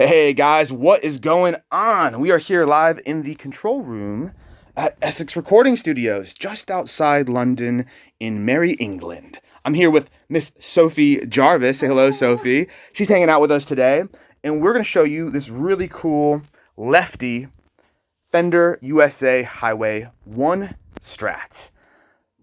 Hey guys, what is going on? We are here live in the control room at Essex Recording Studios, just outside London in Merry England. I'm here with Miss Sophie Jarvis. Say hello, Sophie. She's hanging out with us today, and we're going to show you this really cool lefty Fender USA Highway 1 Strat.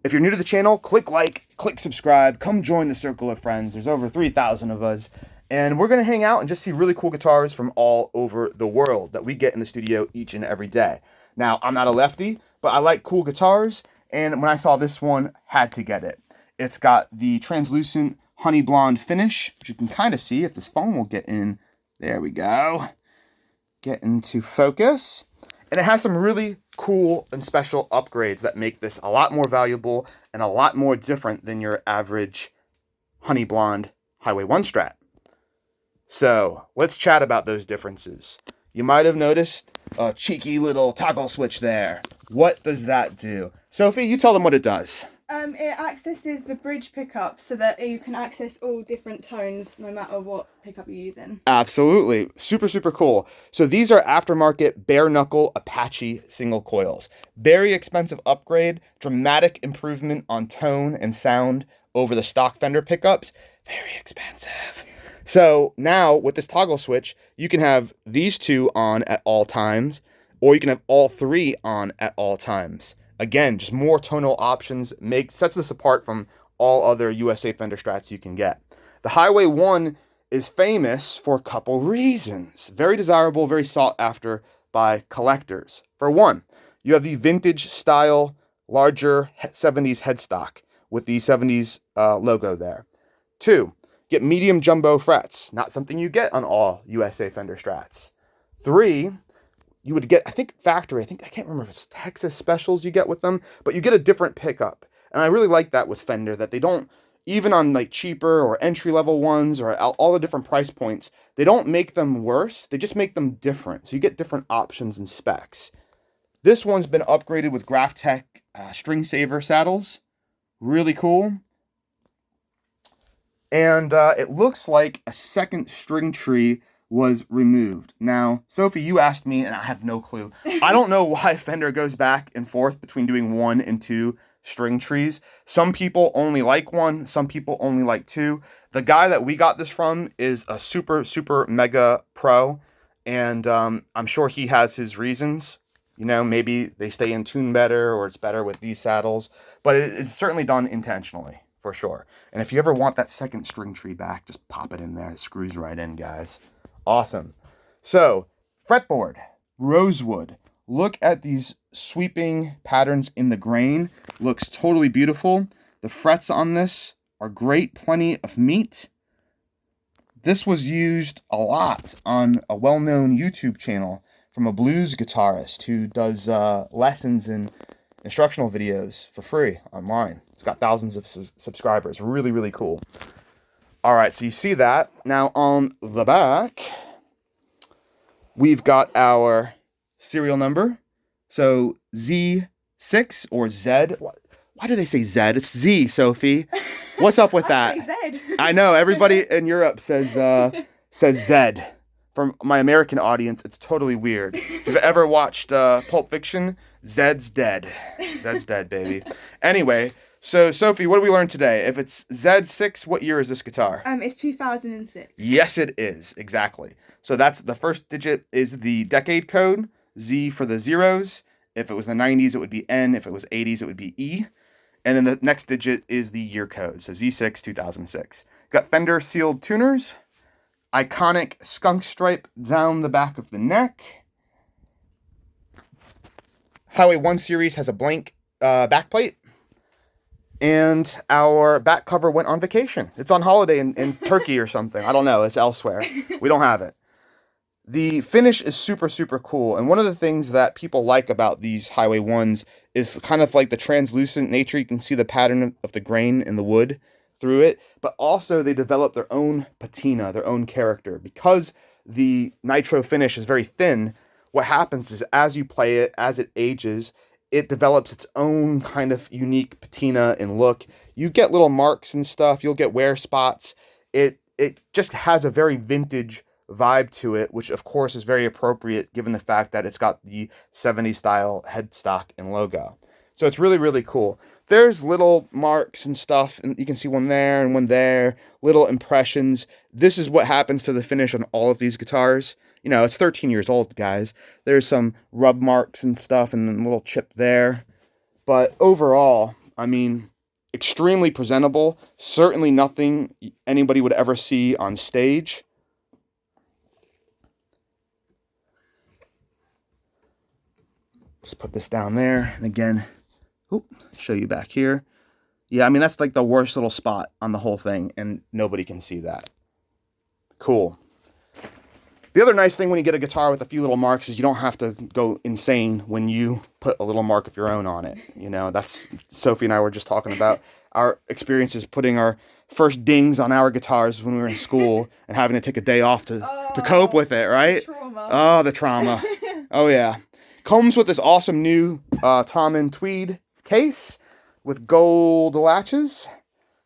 If you're new to the channel, click like, click subscribe, come join the circle of friends. There's over 3,000 of us. And we're going to hang out and just see really cool guitars from all over the world that we get in the studio each and every day. Now, I'm not a lefty, but I like cool guitars. And when I saw this one, had to get it. It's got the translucent honey blonde finish, which you can kind of see if this phone will get in. There we go. Get into focus. And it has some really cool and special upgrades that make this a lot more valuable and a lot more different than your average honey blonde Highway 1 Strat. So let's chat about those differences. You might have noticed a cheeky little toggle switch there. What does that do? Sophie, you tell them what it does. It accesses the bridge pickup so that you can access all different tones no matter what pickup you're using. Absolutely. Super, super cool. So these are aftermarket bare knuckle Apache single coils. Very expensive upgrade, dramatic improvement on tone and sound over the stock Fender pickups. Very expensive. So now with this toggle switch, you can have these two on at all times, or you can have all three on at all times. Again, just more tonal options sets this apart from all other USA Fender Strats you can get. The Highway 1 is famous for a couple reasons. Very desirable, very sought after by collectors. For one, you have the vintage style, larger 70s headstock with the 70s logo there. Two, get medium jumbo frets, not something you get on all USA Fender Strats. Three, you would get, I think factory, I can't remember if it's Texas specials you get with them, but you get a different pickup. And I really like that with Fender, that they don't, even on like cheaper or entry level ones or all the different price points, they don't make them worse, they just make them different. So you get different options and specs. This one's been upgraded with Graphtec string saver saddles. Really cool. And it looks like a second string tree was removed. Now, Sophie, you asked me, and I have no clue. I don't know why Fender goes back and forth between doing 1 and 2 string trees. Some people only like 1, some people only like 2. The guy that we got this from is a super, super mega pro, and I'm sure he has his reasons. You know, maybe they stay in tune better, or it's better with these saddles, but it's certainly done intentionally, for sure. And if you ever want that second string tree back, just pop it in there. It screws right in, guys. Awesome. So, fretboard, rosewood. Look at these sweeping patterns in the grain. Looks totally beautiful. The frets on this are great. Plenty of meat. This was used a lot on a well-known YouTube channel from a blues guitarist who does lessons and instructional videos for free online. It's got thousands of subscribers. Really, really cool. All right, so you see that. Now on the back, we've got our serial number. So Z6 or Z. Why do they say Z? It's Z, Sophie. What's up with that? I say Z. I know, everybody in Europe says Z. For my American audience, it's totally weird. If you've ever watched Pulp Fiction, Zed's dead. Zed's dead, baby. Anyway, so Sophie, what did we learn today? If it's Z6, what year is this guitar? It's 2006. Yes, it is. Exactly. So that's the first digit is the decade code, Z for the zeros. If it was the 90s, it would be N. If it was 80s, it would be E. And then the next digit is the year code. So Z6, 2006. Got Fender sealed tuners. Iconic skunk stripe down the back of the neck. Highway 1 series has a blank backplate. And our back cover went on vacation. It's on holiday in Turkey or something. I don't know. It's elsewhere. We don't have it. The finish is super, super cool. And one of the things that people like about these Highway 1s is kind of like the translucent nature. You can see the pattern of the grain in the wood through it. But also they develop their own patina, their own character. Because the nitro finish is very thin, what happens is as you play it, as it ages, it develops its own kind of unique patina and look. You get little marks and stuff. You'll get wear spots. It just has a very vintage vibe to it, which of course is very appropriate given the fact that it's got the 70s style headstock and logo. So it's really, really cool. There's little marks and stuff, and you can see one there and one there, little impressions. This is what happens to the finish on all of these guitars. You know, it's 13 years old, guys. There's some rub marks and stuff and a little chip there. But overall, I mean, extremely presentable. Certainly nothing anybody would ever see on stage. Just put this down there. And again, show you back here. Yeah, I mean, that's like the worst little spot on the whole thing, and nobody can see that. Cool. The other nice thing when you get a guitar with a few little marks is you don't have to go insane when you put a little mark of your own on it. You know, that's Sophie and I were just talking about our experiences putting our first dings on our guitars when we were in school and having to take a day off to cope with it, right? The trauma. Oh, the trauma. Oh, yeah. Comes with this awesome new Tom Tweed case with gold latches.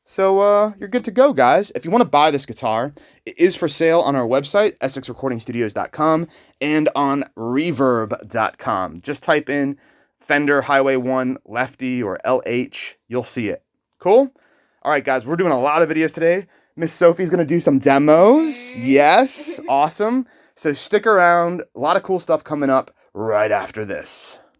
So you're good to go, guys. If you want to buy this guitar, it is for sale on our website, essexrecordingstudios.com, and on reverb.com. Just type in Fender Highway 1 Lefty or LH. You'll see it. Cool? All right, guys, we're doing a lot of videos today. Miss Sophie's going to do some demos. Yes, awesome. So stick around. A lot of cool stuff coming up right after this.